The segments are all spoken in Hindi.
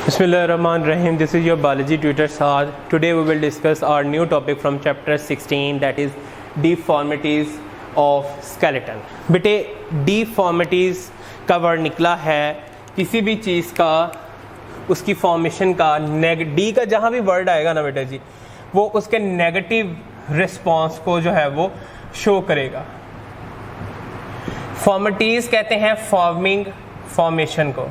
Bismillahirrahmanirrahim. This is your biology tutor Saad. Today we will discuss our new topic from chapter 16, that is deformities of skeleton. बेटे deformities का वर्ड निकला है किसी भी चीज़ का उसकी फॉर्मेशन का डी का जहाँ भी वर्ड आएगा ना बेटा जी वो उसके नेगेटिव रिस्पॉन्स को जो है वो शो करेगा. फॉर्मिटीज कहते हैं फॉर्मेशन को.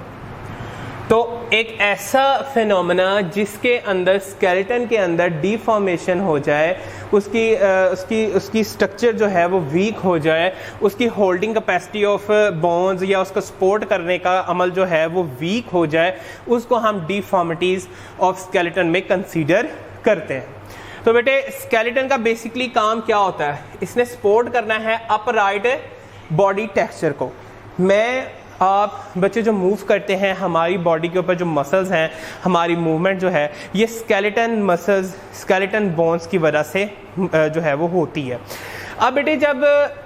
तो एक ऐसा फिनोमेना जिसके अंदर स्केलेटन के अंदर डीफॉर्मेशन हो जाए, उसकी स्ट्रक्चर जो है वो वीक हो जाए, उसकी होल्डिंग कैपेसिटी ऑफ बोन्स या उसका सपोर्ट करने का अमल जो है वो वीक हो जाए, उसको हम डीफॉर्मिटीज ऑफ स्केलेटन में कंसीडर करते हैं. तो बेटे स्केलेटन का बेसिकली काम क्या होता है? इसने सपोर्ट करना है अपराइट बॉडी टेक्सचर को. आप बच्चे जो मूव करते हैं, हमारी बॉडी के ऊपर जो मसल्स हैं, हमारी मूवमेंट जो है ये स्केलेटन मसल्स, स्केलेटन बोन्स की वजह से जो है वो होती है. अब बेटे जब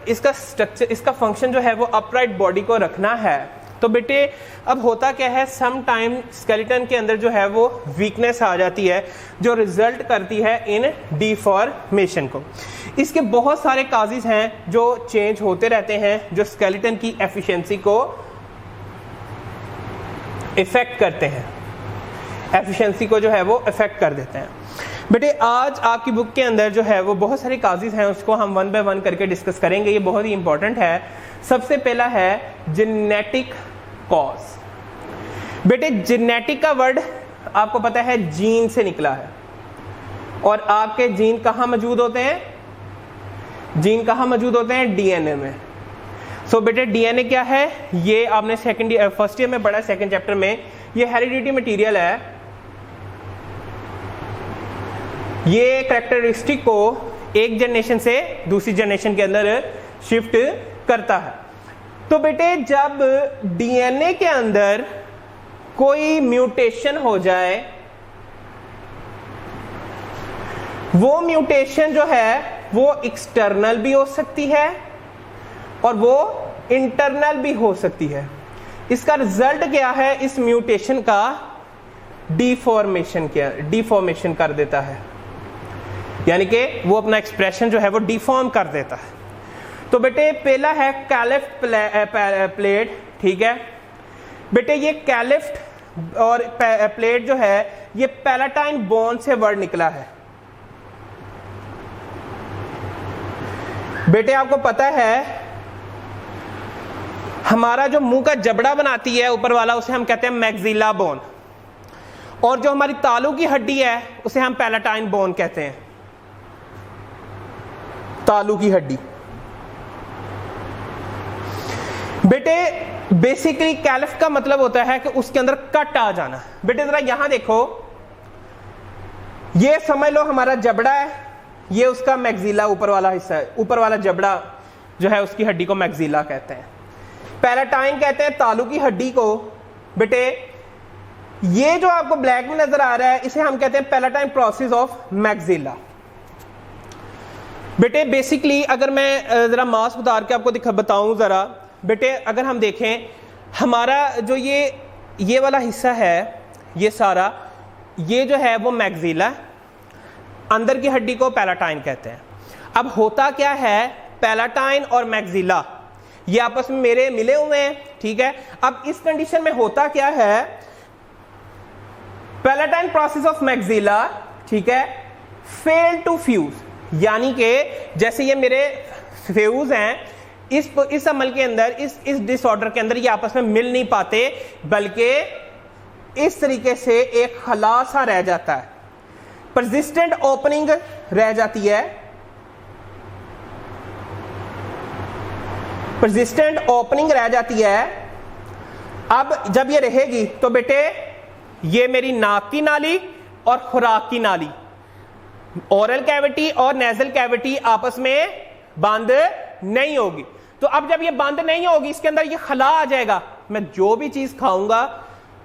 इसका स्ट्रक्चर, इसका फंक्शन जो है वो अपराइट बॉडी को रखना है, तो बेटे अब होता क्या है, सम टाइम स्केलेटन के अंदर जो है वो वीकनेस आ जाती है जो रिजल्ट करती है इन डीफॉर्मेशन को. इसके बहुत सारे काजेज हैं जो चेंज होते रहते हैं जो स्केलेटन की एफिशिएंसी को इफेक्ट करते हैं, एफिशिएंसी को जो है वो इफेक्ट कर देते हैं. बेटे आज आपकी बुक के अंदर जो है वो बहुत सारे काजेज हैं, उसको हम वन बाय वन करके डिस्कस करेंगे. ये बहुत ही इंपॉर्टेंट है. सबसे पहला है जेनेटिक कॉज. बेटे जेनेटिक का वर्ड आपको पता है जीन से निकला है, और आपके जीन कहाँ मौजूद होते हैं? जीन कहाँ मौजूद होते हैं? डीएनए में. सो बेटे डीएनए क्या है? ये आपने फर्स्ट ईयर में पढ़ा, सेकंड चैप्टर में. ये हेरिडिटी मटेरियल है. ये कैरेक्टरिस्टिक को एक जनरेशन से दूसरी जनरेशन के अंदर शिफ्ट करता है. तो बेटे जब डीएनए के अंदर कोई म्यूटेशन हो जाए, वो म्यूटेशन जो है वो एक्सटर्नल भी हो सकती है और वो इंटरनल भी हो सकती है. इसका रिजल्ट क्या है? इस म्यूटेशन का डीफॉर्मेशन कर देता है, यानी कि वो अपना एक्सप्रेशन जो है वो डिफॉर्म कर देता है. तो बेटे पहला है कैलिफ्ट प्लेट. ठीक है बेटे, ये कैलिफ्ट और प्लेट जो है ये पैलेटाइन बोन से वर्ड निकला है. बेटे आपको पता है हमारा जो मुंह का जबड़ा बनाती है ऊपर वाला, उसे हम कहते हैं मैक्सिला बोन, और जो हमारी तालू की हड्डी है उसे हम पैलेटाइन बोन कहते हैं. तालू की हड्डी. बेटे बेसिकली कैलिफ्ट का मतलब होता है कि उसके अंदर कट आ जाना. बेटे जरा यहां देखो, ये समझ लो हमारा जबड़ा है, ये उसका मैक्सिला ऊपर वाला हिस्सा है. ऊपर वाला जबड़ा जो है उसकी हड्डी को मैक्सिला कहते हैं. पैलेटाइन कहते हैं तालू की हड्डी को. बेटे ये जो आपको ब्लैक में नजर आ रहा है इसे हम कहते हैं पैलेटाइन प्रोसेस ऑफ मैक्सिला. बेटे बेसिकली अगर मैं जरा मास उतार के आपको बताऊं जरा, बेटे अगर हम देखें हमारा जो ये वाला हिस्सा है, ये सारा ये जो है वो मैक्सिला, अंदर की हड्डी को पैलेटाइन कहते हैं. अब होता क्या है, पैलेटाइन और मैक्सिला ये आपस में मेरे मिले हुए हैं. ठीक है, अब इस कंडीशन में होता क्या है, पैलेटाइन प्रोसेस ऑफ मैक्सिला, ठीक है, फेल टू फ्यूज, यानी कि जैसे ये मेरे फ्यूज हैं, इस अमल के अंदर, इस डिसऑर्डर के अंदर ये आपस में मिल नहीं पाते, बल्कि इस तरीके से एक खला सा रह जाता है, परसिस्टेंट ओपनिंग रह जाती है. परसिस्टेंट ओपनिंग रह जाती है. अब जब ये रहेगी तो बेटे ये मेरी नाक की नाली और खुराक की नाली, ओरल कैविटी और नेजल कैविटी आपस में बंद नहीं होगी. तो अब जब ये बंद नहीं होगी, इसके अंदर ये खला आ जाएगा. मैं जो भी चीज खाऊंगा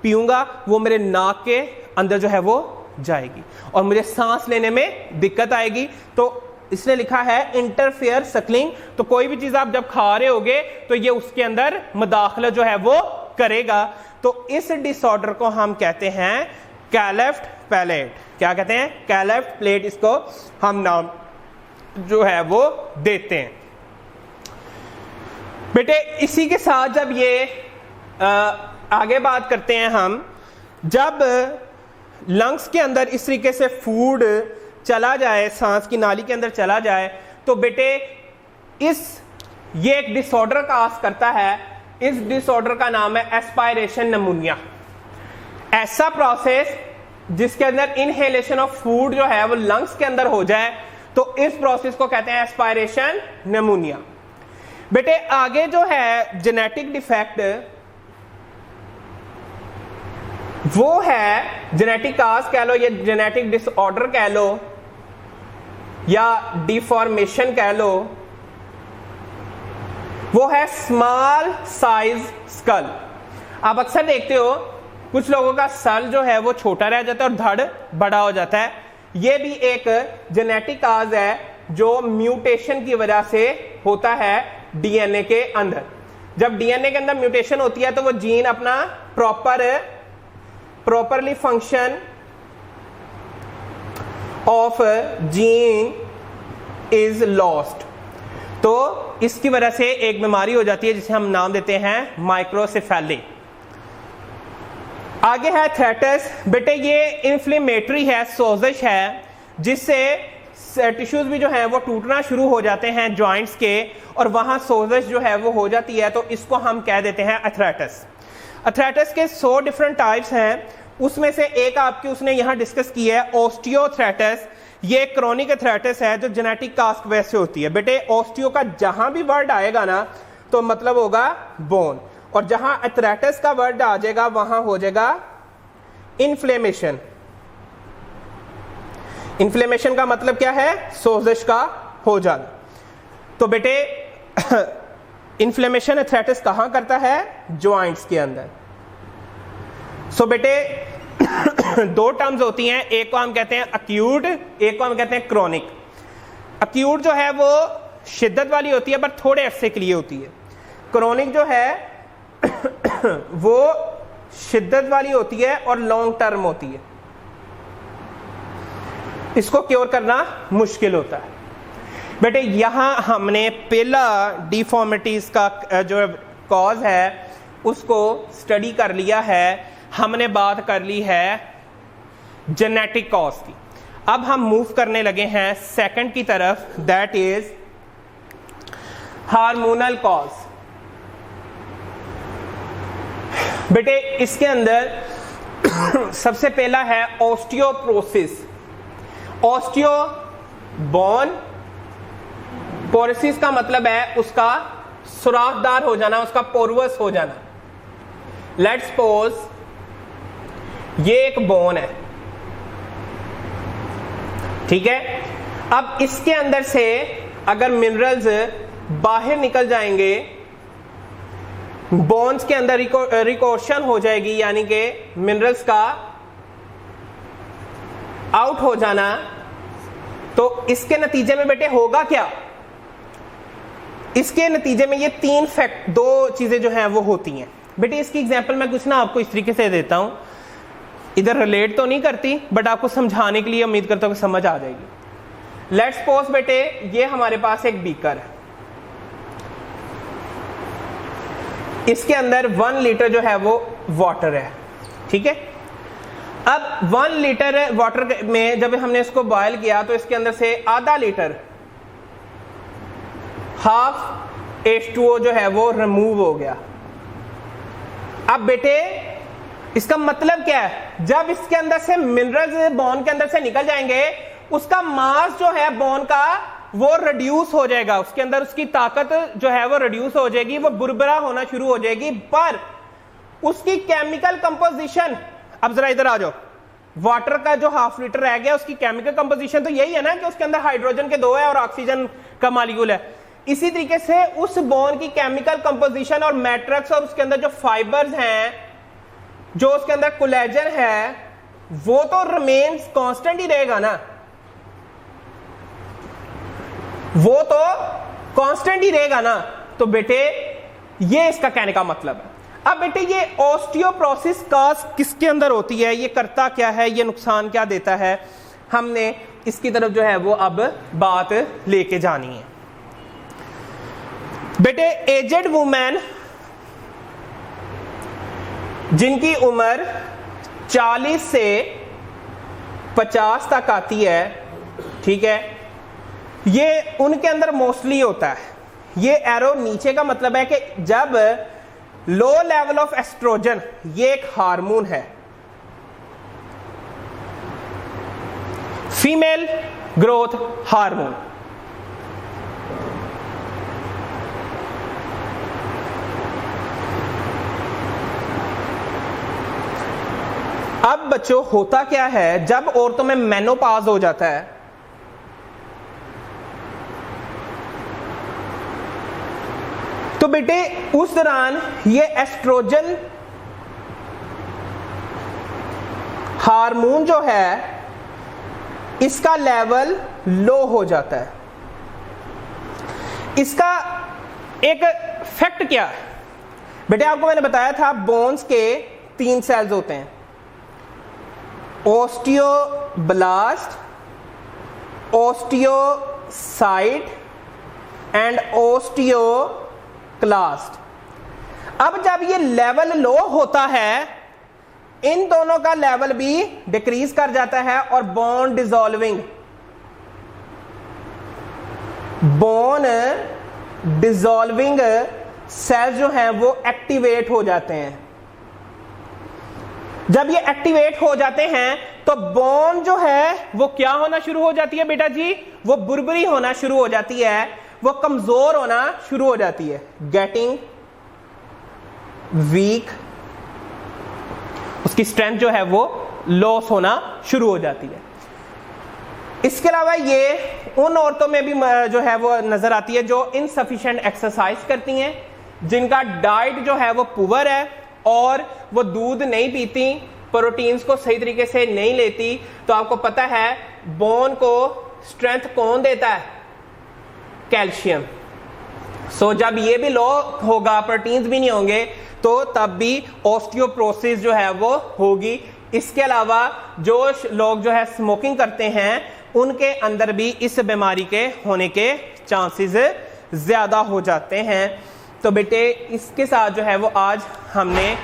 पीऊंगा वो मेरे नाक के अंदर जो है वो जाएगी और मुझे सांस लेने में दिक्कत आएगी. तो इसने लिखा है इंटरफेयर सकलिंग. तो कोई भी चीज आप जब खा रहे होगे तो ये उसके अंदर मुदाखलत जो है वो करेगा, तो इस डिसऑर्डर को हम कहते हैं क्लेफ्ट पैलेट। क्या कहते हैं? क्लेफ्ट पैलेट, इसको हम नाम जो है वो देते हैं। बेटे इसी के साथ जब ये आगे बात करते हैं हम, जब लंग्स के अंदर इस तरीके से फूड चला जाए, सांस की नाली के अंदर चला जाए, तो बेटे ये एक डिसऑर्डर काज करता है। इस डिसऑर्डर का नाम है एस्पायरेशन निमोनिया। ऐसा प्रोसेस जिसके अंदर इनहेलेशन ऑफ फूड जो है वो लंग्स के अंदर हो जाए, तो इस प्रोसेस को कहते हैं एस्पायरेशन निमोनिया। बेटे आगे जो है जेनेटिक डिफेक्ट, वो है जेनेटिक काज कह लो या जेनेटिक डिसऑर्डर कह लो या डिफॉर्मेशन कह लो, वो है स्मॉल साइज स्कल। आप अक्सर देखते हो कुछ लोगों का सर जो है वो छोटा रह जाता है और धड़ बड़ा हो जाता है। ये भी एक जेनेटिक काज है जो म्यूटेशन की वजह से होता है डीएनए के अंदर। जब डीएनए के अंदर म्यूटेशन होती है तो वो जीन अपना properly function of gene is lost, तो इसकी वजह से एक बीमारी हो जाती है जिसे हम नाम देते हैं माइक्रोसेफेली। आगे है थ्रेटस। बेटे ये इन्फ्लेमेटरी है, सोजिश है, जिससे टिश्यूज भी जो है वो टूटना शुरू हो जाते हैं जॉइंट्स के, और वहां सोजिश जो है वो हो जाती है, तो इसको हम कह देते हैं अर्थराइटिस। अर्थराइटिस के 100 डिफरेंट टाइप्स हैं, उसमें से एक आपकी उसने यहां डिस्कस की है ऑस्टियोथ्राइटिस। ये क्रोनिक अर्थराइटिस है जो जेनेटिक कास्ट की वजह से होती है। बेटे ऑस्टियो का जहां भी वर्ड आएगा ना तो मतलब होगा बोन, और जहां अर्थराइटिस का वर्ड आ जाएगा वहां हो जाएगा इन्फ्लेमेशन। इन्फ्लेमेशन का मतलब क्या है? सोजिश का हो जाना। तो बेटे इन्फ्लेमेशन अर्थराइटिस कहां करता है? जॉइंट्स के अंदर। सो बेटे दो टर्म्स होती हैं, एक को हम कहते हैं अक्यूट, एक को हम कहते हैं क्रोनिक। अक्यूट जो है वो शिद्दत वाली होती है पर थोड़े अरसे के लिए होती है। क्रोनिक जो है वो शिद्दत वाली होती है और लॉन्ग टर्म होती है, इसको क्योर करना मुश्किल होता है। बेटे यहां हमने पहला डिफॉर्मिटीज का जो कॉज है उसको स्टडी कर लिया है, हमने बात कर ली है जेनेटिक कॉज की। अब हम मूव करने लगे हैं सेकंड की तरफ, दैट इज हार्मोनल कॉज। बेटे इसके अंदर सबसे पहला है ऑस्टियोपोरोसिस। ऑस्टियो बोन, पोरोसिस का मतलब है उसका सुराखदार हो जाना, उसका पोरवस हो जाना। लेट्स सपोज ये एक बोन है, ठीक है। अब इसके अंदर से अगर मिनरल्स बाहर निकल जाएंगे, बोन्स के अंदर रिकोर्शन हो जाएगी, यानी कि मिनरल्स का आउट हो जाना, तो इसके नतीजे में बेटे होगा क्या? इसके नतीजे में ये दो चीजें जो हैं वो होती हैं। बेटे इसकी एग्जांपल मैं कुछ ना आपको इस तरीके से देता हूं, इधर रिलेट तो नहीं करती बट आपको समझाने के लिए उम्मीद करता हूं कि समझ आ जाएगी। लेट्स सपोज बेटे ये हमारे पास एक बीकर है, इसके अंदर 1 लीटर जो है वो वाटर है, ठीक है। अब 1 लीटर वाटर में जब हमने इसको बॉयल किया तो इसके अंदर से आधा लीटर, हाफ H2O जो है वो रिमूव हो गया। अब बेटे इसका मतलब क्या है? जब इसके अंदर से मिनरल्स बोन के अंदर से निकल जाएंगे, उसका मास जो है बोन का वो रिड्यूस हो जाएगा, उसके अंदर उसकी ताकत जो है वो रिड्यूस हो जाएगी, वो बुरबुरा होना शुरू हो जाएगी। पर उसकी केमिकल कंपोजिशन, अब जरा इधर आ जाओ, वाटर का जो हाफ लीटर रह गया उसकी केमिकल कंपोजिशन तो यही है ना कि उसके अंदर हाइड्रोजन के 2 है और ऑक्सीजन का मॉलिक्यूल है। इसी तरीके से उस बोन की केमिकल कंपोजिशन और मैट्रिक्स और उसके अंदर जो फाइबर्स हैं, जो उसके अंदर कोलेजन है, वो तो रिमेन्स कांस्टेंट ही रहेगा ना, वो तो कांस्टेंट ही रहेगा ना। तो बेटे ये इसका कहने का मतलब है। अब बेटे ये ऑस्टियोप्रोसिस कॉज किसके अंदर होती है, ये करता क्या है, ये नुकसान क्या देता है, हमने इसकी तरफ जो है वो अब बात लेके जानी है। बेटे एजेड वुमेन जिनकी उम्र 40 से 50 तक आती है, ठीक है, ये उनके अंदर मोस्टली होता है। ये एरो नीचे का मतलब है कि जब लो लेवल ऑफ एस्ट्रोजन, ये एक हार्मोन है, फीमेल ग्रोथ हार्मोन, अब बच्चों होता क्या है, जब औरतों में मेनोपॉज हो जाता है तो बेटे उस दौरान ये एस्ट्रोजन हार्मोन जो है इसका लेवल लो हो जाता है। इसका एक फैक्ट क्या है बेटे, आपको मैंने बताया था बोन्स के 3 सेल्स होते हैं, ओस्टियोब्लास्ट, ओस्टियोसाइट एंड ओस्टियोक्लास्ट। अब जब ये लेवल लो होता है, इन दोनों का लेवल भी डिक्रीज कर जाता है और बोन डिसॉल्विंग सेल्स जो हैं वो एक्टिवेट हो जाते हैं। जब ये एक्टिवेट हो जाते हैं तो बोन जो है वो क्या होना शुरू हो जाती है बेटा जी, वो बुरबुरी होना शुरू हो जाती है, वो कमजोर होना शुरू हो जाती है, गेटिंग वीक, उसकी स्ट्रेंथ जो है वो लॉस होना शुरू हो जाती है। इसके अलावा ये उन औरतों में भी जो है वो नजर आती है जो इनसफिशिएंट एक्सरसाइज करती हैं, जिनका डाइट जो है वो पुअर है और वो दूध नहीं पीती, प्रोटीन्स को सही तरीके से नहीं लेती। तो आपको पता है बोन को स्ट्रेंथ कौन देता है, कैल्शियम। सो जब ये भी लो होगा, प्रोटीन्स भी नहीं होंगे, तो तब भी ऑस्टियोप्रोसिस जो है वो होगी। इसके अलावा जो लोग जो है स्मोकिंग करते हैं उनके अंदर भी इस बीमारी के होने के चांसेस ज्यादा हो जाते हैं। तो बेटे इसके साथ जो है वो आज हमने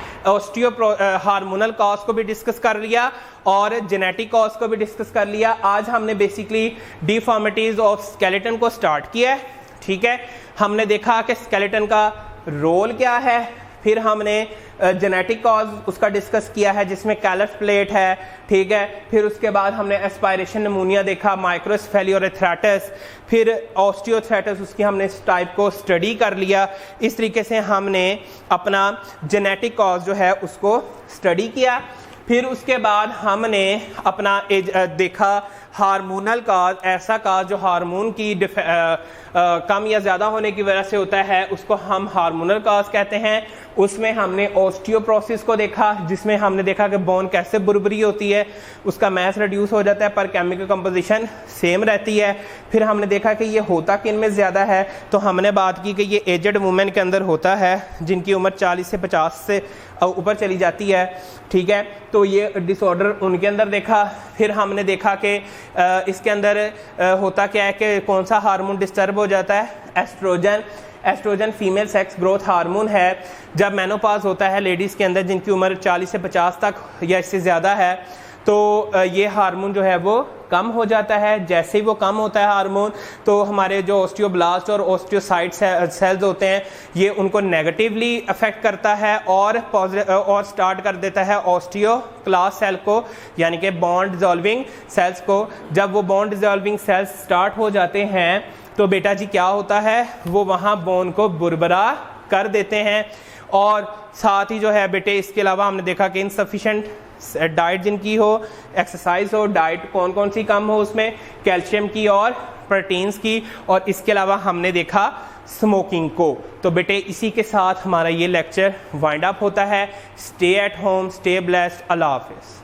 हार्मोनल कॉज को भी डिस्कस कर लिया और जेनेटिक कॉज को भी डिस्कस कर लिया। आज हमने बेसिकली डिफॉर्मिटीज ऑफ स्केलेटन को स्टार्ट किया है, ठीक है। हमने देखा कि स्केलेटन का रोल क्या है, फिर हमने जेनेटिक कॉज उसका डिस्कस किया है जिसमें कैलस प्लेट है, ठीक है। फिर उसके बाद हमने एस्पायरेशन निमोनिया देखा, माइक्रोसेफेली और एथ्राइटिस, फिर ऑस्टियोथ्राइटिस, उसकी हमने इस टाइप को स्टडी कर लिया। इस तरीके से हमने अपना जेनेटिक कॉज जो है उसको स्टडी किया। फिर उसके बाद हमने अपना देखा हार्मोनल काज, ऐसा काज जो हार्मोन की कम या ज़्यादा होने की वजह से होता है, उसको हम हार्मोनल काज कहते हैं। उसमें हमने ऑस्टियोप्रोसिस को देखा, जिसमें हमने देखा कि बोन कैसे बुरबुरी होती है, उसका मैस रिड्यूस हो जाता है पर केमिकल कंपोजिशन सेम रहती है। फिर हमने देखा कि ये होता किन में ज़्यादा है, तो हमने बात की कि ये एजेड वुमेन के अंदर होता है जिनकी उम्र 40 से 50 से ऊपर चली जाती है, ठीक है। तो ये डिसऑर्डर उनके अंदर देखा। फिर हमने देखा कि इसके अंदर होता क्या है कि कौन सा हार्मोन डिस्टर्ब हो जाता है, estrogen. Estrogen female sex growth hormone है। जब मेनोपॉज होता है लेडीज़ के अंदर जिनकी उम्र 40 से 50 तक या इससे ज़्यादा है, तो ये हार्मोन जो है वो कम हो जाता है। जैसे ही वो कम होता है हार्मोन, तो हमारे जो ऑस्टियोब्लास्ट और ऑस्टियोसाइट सेल्स होते हैं ये उनको नेगेटिवली अफेक्ट करता है और स्टार्ट कर देता है ऑस्टियोक्लास्ट सेल को, यानी कि बॉन्ड डिसॉल्विंग सेल्स को। जब वो बॉन्ड डिसॉल्विंग सेल्स स्टार्ट हो जाते हैं तो बेटा जी क्या होता है, वो वहाँ बोन को बुरबुरा कर देते हैं। और साथ ही जो है बेटे इसके अलावा हमने देखा कि इनसफिशिएंट डाइट जिनकी हो, एक्सरसाइज हो, डाइट कौन कौन सी कम हो, उसमें कैल्शियम की और प्रोटीन्स की, और इसके अलावा हमने देखा स्मोकिंग को। तो बेटे इसी के साथ हमारा ये लेक्चर वाइंड अप होता है। Stay at home, stay blessed, अल्लाह हाफिज़।